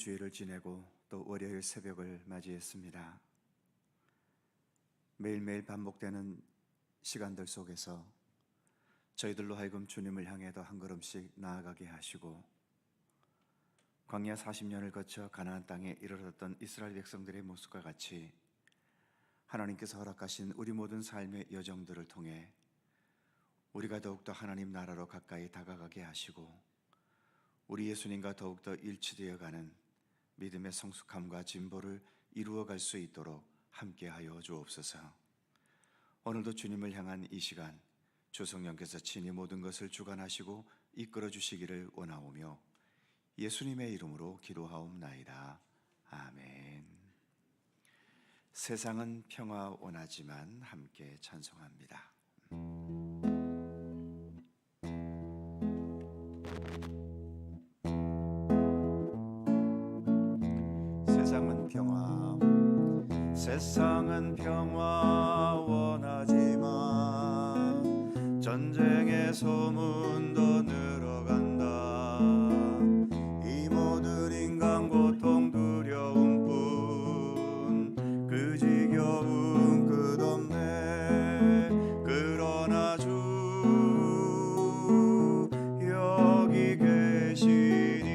주일을 지내고 또 월요일 새벽을 맞이했습니다. 매일매일 반복되는 시간들 속에서 저희들로 하여금 주님을 향해 더 한 걸음씩 나아가게 하시고, 광야 40년을 거쳐 가나안 땅에 이르렀던 이스라엘 백성들의 모습과 같이 하나님께서 허락하신 우리 모든 삶의 여정들을 통해 우리가 더욱더 하나님 나라로 가까이 다가가게 하시고, 우리 예수님과 더욱더 일치되어가는 믿음의 성숙함과 진보를 이루어갈 수 있도록 함께하여 주옵소서. 오늘도 주님을 향한 이 시간 주성령께서 친히 모든 것을 주관하시고 이끌어 주시기를 원하오며 예수님의 이름으로 기도하옵나이다. 아멘. 세상은 평화 원하지만 함께 찬송합니다. 세상은 평화 원하지만 전쟁의 소문도 늘어간다. 이 모든 인간 고통 두려움뿐 그 지겨움 끝없네. 그러나 주 여기 계시니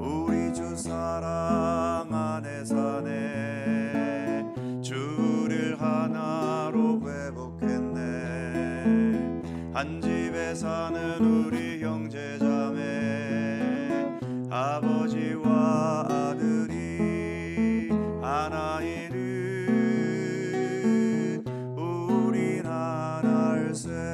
우리 주 사랑 안에 사네. 주를 하나로 회복했네. 한 집에 사는 우리 형제자매, 아버지와 아들이 하나이듯 우린 하나일세.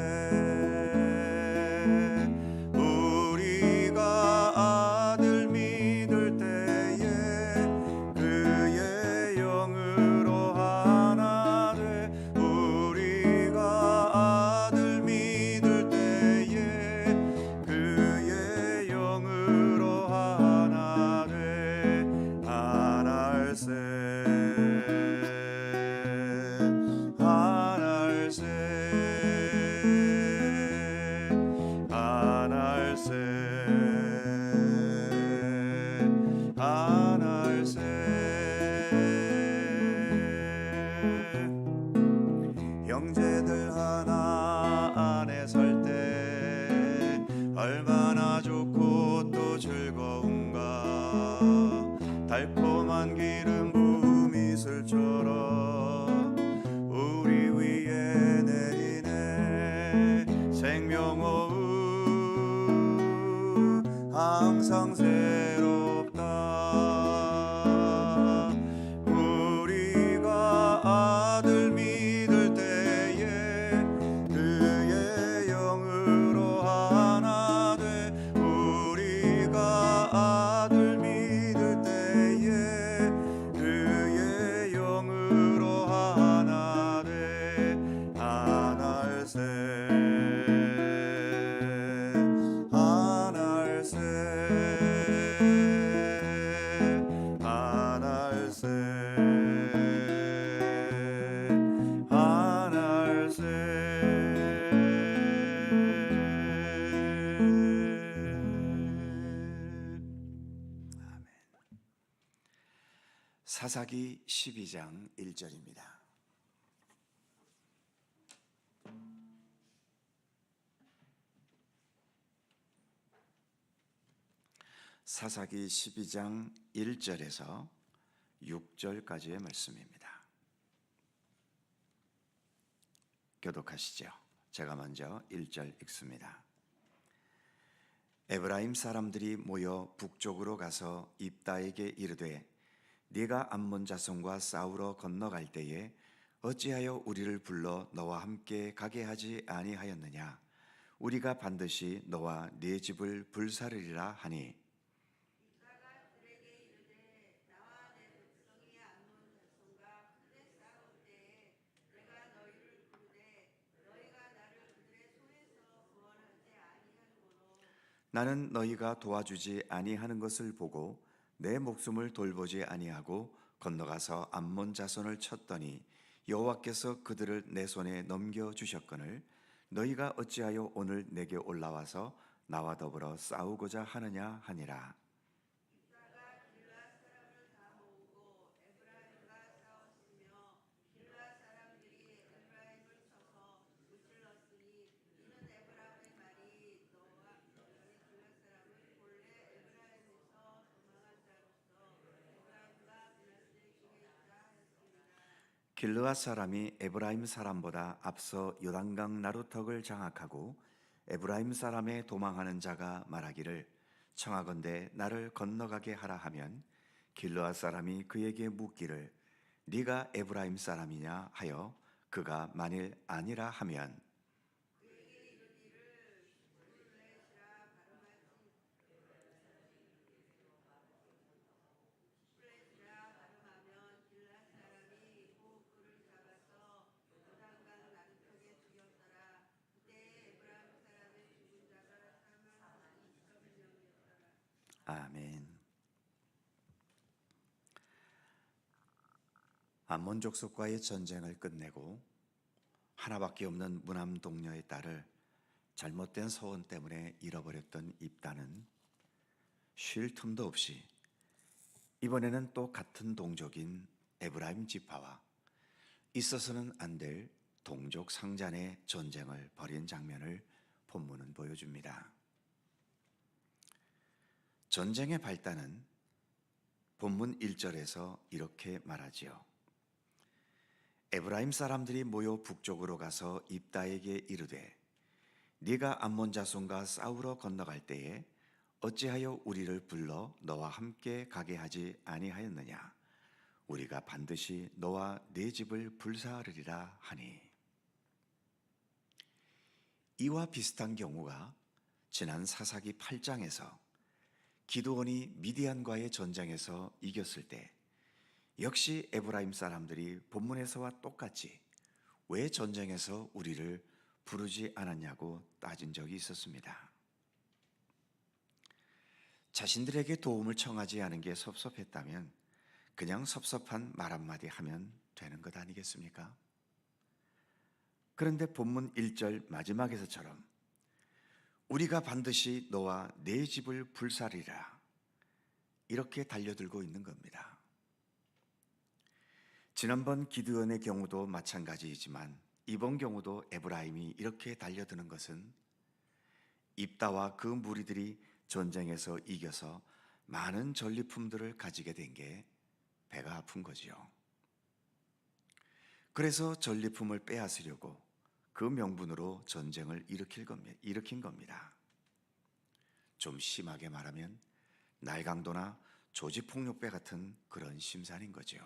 형제들 하나 안에 살 때 얼마나 좋고 또 즐거운가. 달콤한 기름 부음 이슬처럼 우리 위에 내리네. 생명호흡 항상 새롭다. 우리가 아들 믿을 때에 그의 영으로 하나 돼. 우리가 아들 믿을 때에 그의 영으로 하나 돼. 하나일세 하나일세 하나일세 하나일세. 아멘. 사사기 12장 1절입니다. 사사기 12장 1절에서 6절까지의 말씀입니다. 교독하시죠. 제가 먼저 1절 읽습니다. 에브라임 사람들이 모여 북쪽으로 가서 입다에게 이르되 네가 암몬 자손과 싸우러 건너갈 때에 어찌하여 우리를 불러 너와 함께 가게 하지 아니하였느냐? 우리가 반드시 너와 네 집을 불사르리라 하니 나는 너희가 도와주지 아니하는 것을 보고 내 목숨을 돌보지 아니하고 건너가서 암몬 자손을 쳤더니 여호와께서 그들을 내 손에 넘겨 주셨거늘 너희가 어찌하여 오늘 내게 올라와서 나와 더불어 싸우고자 하느냐 하니라. 길르앗 사람이 에브라임 사람보다 앞서 요단강 나루턱을 장악하고 에브라임 사람의 도망하는 자가 말하기를 청하건대 나를 건너가게 하라 하면 길르앗 사람이 그에게 묻기를 네가 에브라임 사람이냐 하여 그가 만일 아니라 하면 아멘. 암몬 족속과의 전쟁을 끝내고 하나밖에 없는 무남 동료의 딸을 잘못된 소원 때문에 잃어버렸던 입다는 쉴 틈도 없이 이번에는 또 같은 동족인 에브라임 지파와 있어서는 안 될 동족 상잔의 전쟁을 벌인 장면을 본문은 보여줍니다. 전쟁의 발단은 본문 1절에서 이렇게 말하지요. 에브라임 사람들이 모여 북쪽으로 가서 입다에게 이르되 네가 암몬 자손과 싸우러 건너갈 때에 어찌하여 우리를 불러 너와 함께 가게 하지 아니하였느냐? 우리가 반드시 너와 네 집을 불사르리라 하니. 이와 비슷한 경우가 지난 사사기 8장에서 기드온이 미디안과의 전쟁에서 이겼을 때 역시 에브라임 사람들이 본문에서와 똑같이 왜 전쟁에서 우리를 부르지 않았냐고 따진 적이 있었습니다. 자신들에게 도움을 청하지 않은 게 섭섭했다면 그냥 섭섭한 말 한마디 하면 되는 것 아니겠습니까? 그런데 본문 1절 마지막에서처럼 우리가 반드시 너와 네 집을 불사리라 이렇게 달려들고 있는 겁니다. 지난번 기드온의 경우도 마찬가지이지만 이번 경우도 에브라임이 이렇게 달려드는 것은 입다와 그 무리들이 전쟁에서 이겨서 많은 전리품들을 가지게 된 게 배가 아픈 거지요. 그래서 전리품을 빼앗으려고 그 명분으로 전쟁을 일으킨 겁니다. 좀 심하게 말하면 날강도나 조직폭력배 같은 그런 심산인 거죠.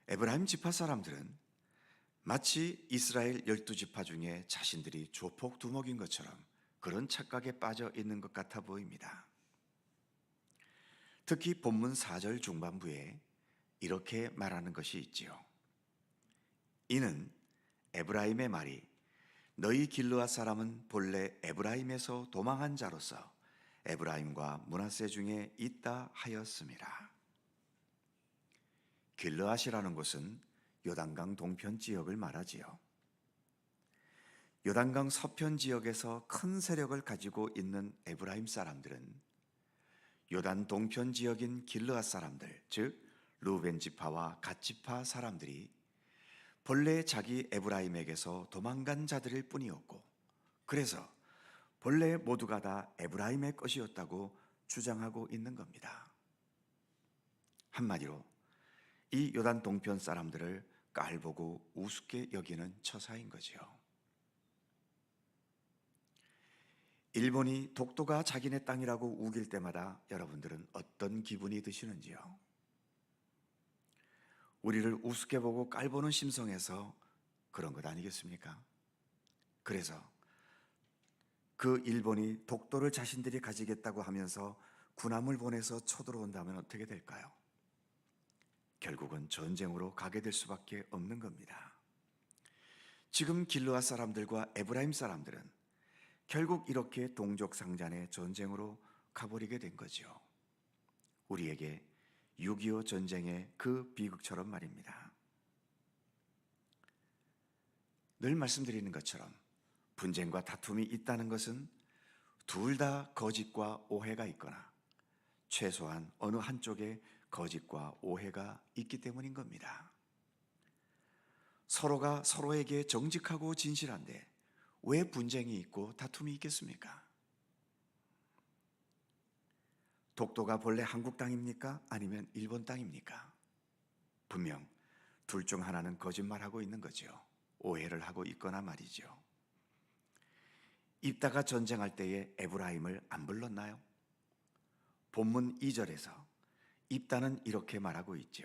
에브라임 지파 사람들은 마치 이스라엘 12지파 중에 자신들이 조폭 두목인 것처럼 그런 착각에 빠져 있는 것 같아 보입니다. 특히 본문 4절 중반부에 이렇게 말하는 것이 있지요. 이는 에브라임의 말이 너희 길르앗 사람은 본래 에브라임에서 도망한 자로서 에브라임과 므낫세 중에 있다 하였음이라. 길르앗이라는 곳은 요단강 동편 지역을 말하지요. 요단강 서편 지역에서 큰 세력을 가지고 있는 에브라임 사람들은 요단 동편 지역인 길르앗 사람들, 즉 루벤 지파와 갓 지파 사람들이 본래 자기 에브라임에게서 도망간 자들일 뿐이었고, 그래서 본래 모두가 다 에브라임의 것이었다고 주장하고 있는 겁니다. 한마디로 이 요단 동편 사람들을 깔보고 우습게 여기는 처사인 거지요. 일본이 독도가 자기네 땅이라고 우길 때마다 여러분들은 어떤 기분이 드시는지요? 우리를 우습게 보고 깔보는 심성에서 그런 것 아니겠습니까? 그래서 그 일본이 독도를 자신들이 가지겠다고 하면서 군함을 보내서 쳐들어온다면 어떻게 될까요? 결국은 전쟁으로 가게 될 수밖에 없는 겁니다. 지금 길르앗 사람들과 에브라임 사람들은 결국 이렇게 동족상잔의 전쟁으로 가버리게 된 거죠. 우리에게 6.25 전쟁의 그 비극처럼 말입니다. 늘 말씀드리는 것처럼 분쟁과 다툼이 있다는 것은 둘 다 거짓과 오해가 있거나 최소한 어느 한쪽에 거짓과 오해가 있기 때문인 겁니다. 서로가 서로에게 정직하고 진실한데 왜 분쟁이 있고 다툼이 있겠습니까? 독도가 본래 한국 땅입니까? 아니면 일본 땅입니까? 분명 둘 중 하나는 거짓말하고 있는 거죠. 오해를 하고 있거나 말이죠. 입다가 전쟁할 때에 에브라임을 안 불렀나요? 본문 2절에서 입다는 이렇게 말하고 있죠.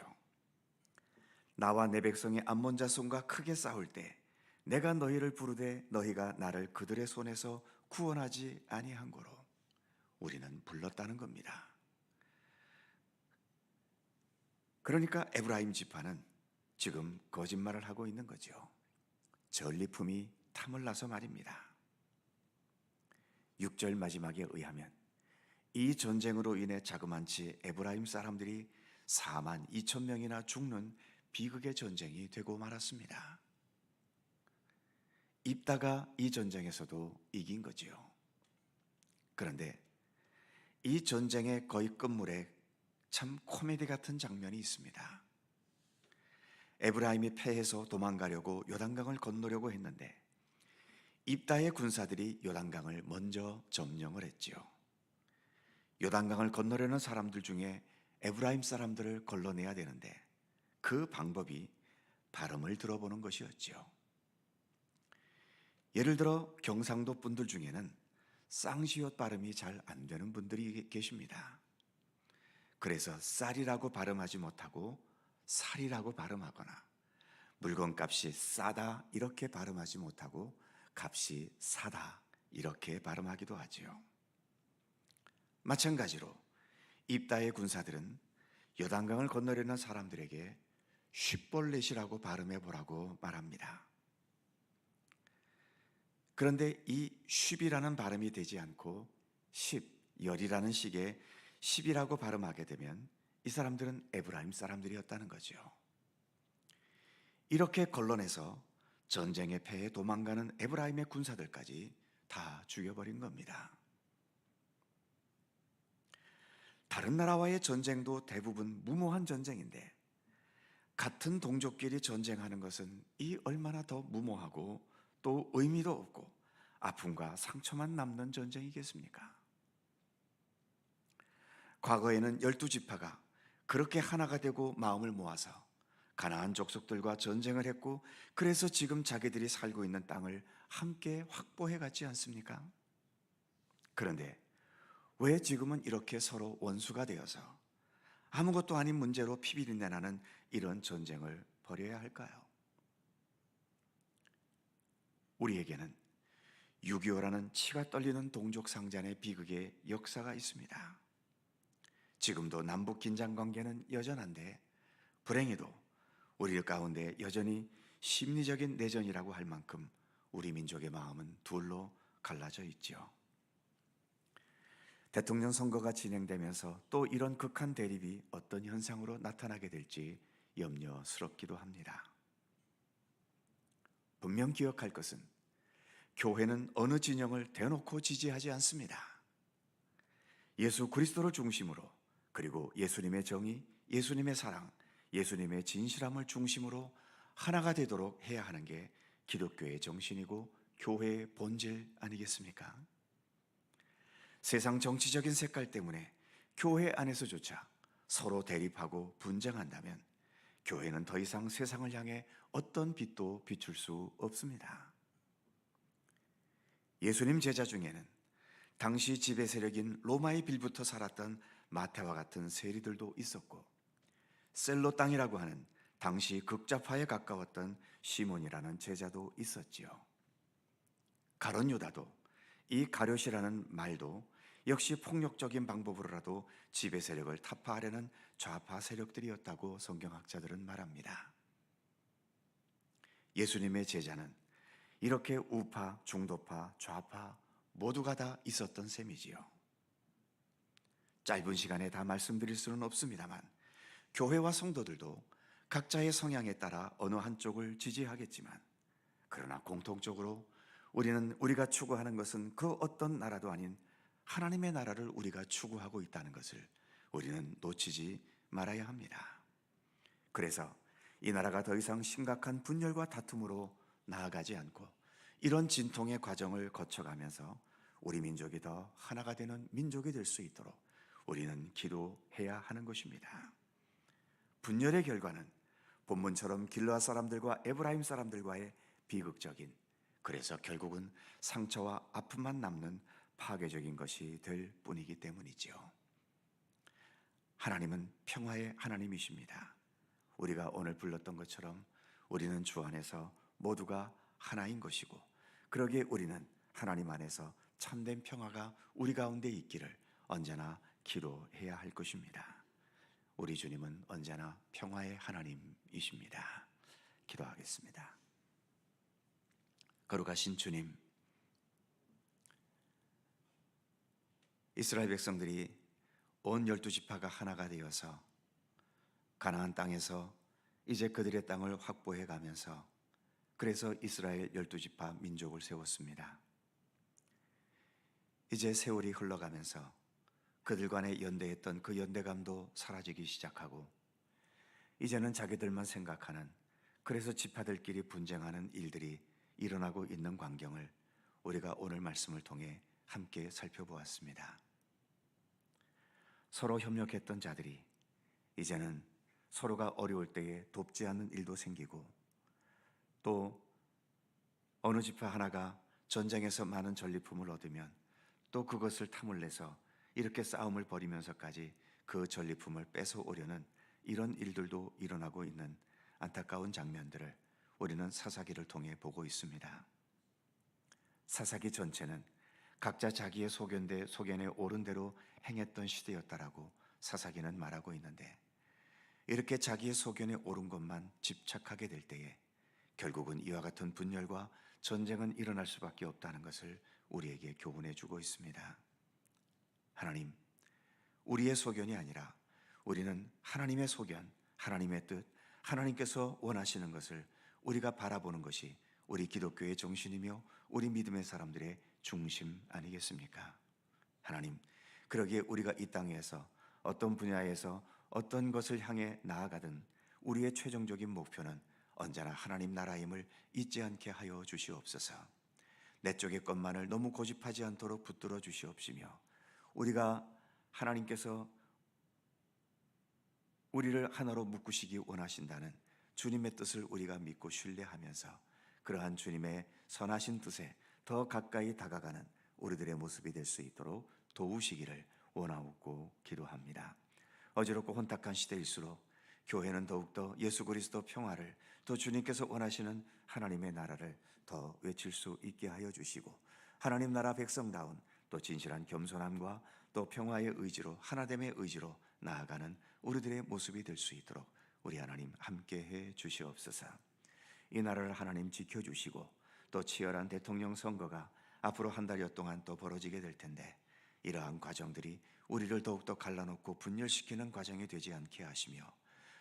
나와 내 백성이 암몬 자손과 크게 싸울 때 내가 너희를 부르되 너희가 나를 그들의 손에서 구원하지 아니한 거로 우리는 불렀다는 겁니다. 그러니까 에브라임 지파는 지금 거짓말을 하고 있는 거죠. 전리품이 탐을 나서 말입니다. 6절 마지막에 의하면 이 전쟁으로 인해 자그만치 에브라임 사람들이 4만 2천 명이나 죽는 비극의 전쟁이 되고 말았습니다. 입다가 이 전쟁에서도 이긴 거지요. 그런데 이 전쟁의 거의 끝물에 참 코미디 같은 장면이 있습니다. 에브라임이 패해서 도망가려고 요단강을 건너려고 했는데 입다의 군사들이 요단강을 먼저 점령을 했지요. 요단강을 건너려는 사람들 중에 에브라임 사람들을 걸러내야 되는데 그 방법이 발음을 들어보는 것이었지요. 예를 들어 경상도 분들 중에는 쌍시옷 발음이 잘 안 되는 분들이 계십니다. 그래서 쌀이라고 발음하지 못하고 살이라고 발음하거나 물건값이 싸다 이렇게 발음하지 못하고 값이 사다 이렇게 발음하기도 하지요. 마찬가지로 입다의 군사들은 요단강을 건너려는 사람들에게 쉽볼렛이라고 발음해 보라고 말합니다. 그런데 이 쉽이라는 발음이 되지 않고 열이라는 식의 십이라고 발음하게 되면 이 사람들은 에브라임 사람들이었다는 거죠. 이렇게 걸러내서 전쟁의 패에 도망가는 에브라임의 군사들까지 다 죽여버린 겁니다. 다른 나라와의 전쟁도 대부분 무모한 전쟁인데 같은 동족끼리 전쟁하는 것은 이 얼마나 더 무모하고 또 의미도 없고 아픔과 상처만 남는 전쟁이겠습니까? 과거에는 12지파가 그렇게 하나가 되고 마음을 모아서 가나안 족속들과 전쟁을 했고 그래서 지금 자기들이 살고 있는 땅을 함께 확보해 갔지 않습니까? 그런데 왜 지금은 이렇게 서로 원수가 되어서 아무것도 아닌 문제로 피비린내 나는 이런 전쟁을 벌여야 할까요? 우리에게는 6.25라는 치가 떨리는 동족상잔의 비극의 역사가 있습니다. 지금도 남북 긴장 관계는 여전한데 불행히도 우리 가운데 여전히 심리적인 내전이라고 할 만큼 우리 민족의 마음은 둘로 갈라져 있죠. 대통령 선거가 진행되면서 또 이런 극한 대립이 어떤 현상으로 나타나게 될지 염려스럽기도 합니다. 분명 기억할 것은 교회는 어느 진영을 대놓고 지지하지 않습니다. 예수 그리스도를 중심으로 그리고 예수님의 정의, 예수님의 사랑, 예수님의 진실함을 중심으로 하나가 되도록 해야 하는 게 기독교의 정신이고 교회의 본질 아니겠습니까? 세상 정치적인 색깔 때문에 교회 안에서조차 서로 대립하고 분쟁한다면 교회는 더 이상 세상을 향해 어떤 빛도 비출 수 없습니다. 예수님 제자 중에는 당시 지배 세력인 로마의 빌부터 살았던 마태와 같은 세리들도 있었고, 셀로 땅이라고 하는 당시 극좌파에 가까웠던 시몬이라는 제자도 있었지요. 가룟 유다도, 이 가룟이라는 말도 역시 폭력적인 방법으로라도 지배 세력을 타파하려는 좌파 세력들이었다고 성경학자들은 말합니다. 예수님의 제자는 이렇게 우파, 중도파, 좌파 모두가 다 있었던 셈이지요. 짧은 시간에 다 말씀드릴 수는 없습니다만, 교회와 성도들도 각자의 성향에 따라 어느 한쪽을 지지하겠지만, 그러나 공통적으로 우리가 추구하는 것은 그 어떤 나라도 아닌 하나님의 나라를 우리가 추구하고 있다는 것을 우리는 놓치지 말아야 합니다. 그래서 이 나라가 더 이상 심각한 분열과 다툼으로 나아가지 않고 이런 진통의 과정을 거쳐가면서 우리 민족이 더 하나가 되는 민족이 될 수 있도록 우리는 기도해야 하는 것입니다. 분열의 결과는 본문처럼 길르앗 사람들과 에브라임 사람들과의 비극적인, 그래서 결국은 상처와 아픔만 남는 파괴적인 것이 될 뿐이기 때문이지요. 하나님은 평화의 하나님이십니다. 우리가 오늘 불렀던 것처럼 우리는 주 안에서 모두가 하나인 것이고, 그러기에 우리는 하나님 안에서 참된 평화가 우리 가운데 있기를 언제나 기도해야 할 것입니다. 우리 주님은 언제나 평화의 하나님이십니다. 기도하겠습니다. 거룩하신 주님, 이스라엘 백성들이 온 12지파가 하나가 되어서 가나안 땅에서 이제 그들의 땅을 확보해 가면서, 그래서 이스라엘 12지파 민족을 세웠습니다. 이제 세월이 흘러가면서 그들 간에 연대했던 그 연대감도 사라지기 시작하고, 이제는 자기들만 생각하는, 그래서 지파들끼리 분쟁하는 일들이 일어나고 있는 광경을 우리가 오늘 말씀을 통해 함께 살펴보았습니다. 서로 협력했던 자들이 이제는 서로가 어려울 때에 돕지 않는 일도 생기고, 또 어느 지파 하나가 전쟁에서 많은 전리품을 얻으면 또 그것을 탐을 내서 이렇게 싸움을 벌이면서까지 그 전리품을 뺏어오려는 이런 일들도 일어나고 있는 안타까운 장면들을 우리는 사사기를 통해 보고 있습니다. 사사기 전체는 각자 자기의 소견에 옳은 대로 행했던 시대였다라고 사사기는 말하고 있는데, 이렇게 자기의 소견에 옳은 것만 집착하게 될 때에 결국은 이와 같은 분열과 전쟁은 일어날 수밖에 없다는 것을 우리에게 교훈해 주고 있습니다. 하나님, 우리의 소견이 아니라 우리는 하나님의 소견, 하나님의 뜻, 하나님께서 원하시는 것을 우리가 바라보는 것이 우리 기독교의 정신이며 우리 믿음의 사람들의 중심 아니겠습니까? 하나님, 그러기에 우리가 이 땅에서 어떤 분야에서 어떤 것을 향해 나아가든 우리의 최종적인 목표는 언제나 하나님 나라임을 잊지 않게 하여 주시옵소서. 내 쪽의 것만을 너무 고집하지 않도록 붙들어 주시옵시며, 우리가 하나님께서 우리를 하나로 묶으시기 원하신다는 주님의 뜻을 우리가 믿고 신뢰하면서 그러한 주님의 선하신 뜻에 더 가까이 다가가는 우리들의 모습이 될 수 있도록 도우시기를 원하옵고 기도합니다. 어지럽고 혼탁한 시대일수록 교회는 더욱더 예수 그리스도 평화를, 또 주님께서 원하시는 하나님의 나라를 더 외칠 수 있게 하여 주시고, 하나님 나라 백성다운 또 진실한 겸손함과 또 평화의 의지로, 하나됨의 의지로 나아가는 우리들의 모습이 될 수 있도록 우리 하나님 함께해 주시옵소서. 이 나라를 하나님 지켜주시고, 또 치열한 대통령 선거가 앞으로 한 달여 동안 또 벌어지게 될 텐데, 이러한 과정들이 우리를 더욱더 갈라놓고 분열시키는 과정이 되지 않게 하시며,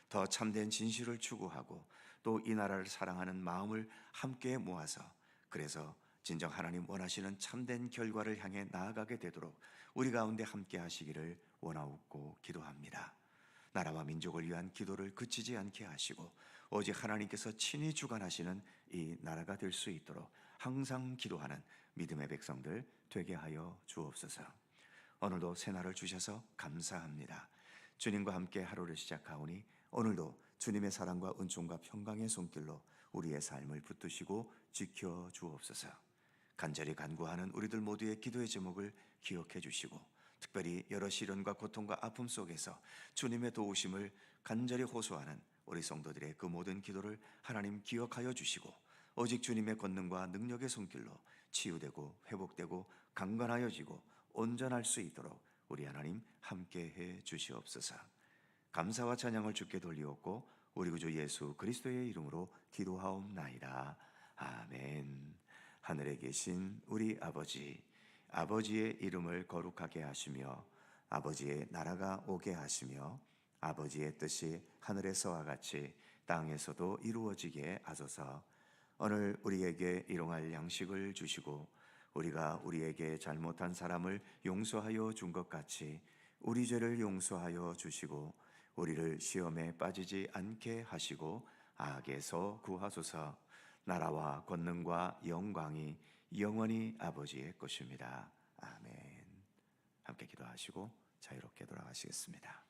더 참된 진실을 추구하고 또 이 나라를 사랑하는 마음을 함께 모아서, 그래서 진정 하나님 원하시는 참된 결과를 향해 나아가게 되도록 우리 가운데 함께 하시기를 원하옵고 기도합니다. 나라와 민족을 위한 기도를 그치지 않게 하시고 오직 하나님께서 친히 주관하시는 이 나라가 될 수 있도록 항상 기도하는 믿음의 백성들 되게 하여 주옵소서. 오늘도 새날을 주셔서 감사합니다. 주님과 함께 하루를 시작하오니 오늘도 주님의 사랑과 은총과 평강의 손길로 우리의 삶을 붙드시고 지켜 주옵소서. 간절히 간구하는 우리들 모두의 기도의 제목을 기억해 주시고, 특별히 여러 시련과 고통과 아픔 속에서 주님의 도우심을 간절히 호소하는 우리 성도들의 그 모든 기도를 하나님 기억하여 주시고, 오직 주님의 권능과 능력의 손길로 치유되고 회복되고 강건하여지고 온전할 수 있도록 우리 하나님 함께해 주시옵소서. 감사와 찬양을 주께 돌리옵고 우리 구주 예수 그리스도의 이름으로 기도하옵나이다. 아멘. 하늘에 계신 우리 아버지, 아버지의 이름을 거룩하게 하시며 아버지의 나라가 오게 하시며 아버지의 뜻이 하늘에서와 같이 땅에서도 이루어지게 하소서. 오늘 우리에게 일용할 양식을 주시고 우리가 우리에게 잘못한 사람을 용서하여 준 것 같이 우리 죄를 용서하여 주시고 우리를 시험에 빠지지 않게 하시고 악에서 구하소서. 나라와 권능과 영광이 영원히 아버지의 것입니다. 아멘. 함께 기도하시고 자유롭게 돌아가시겠습니다.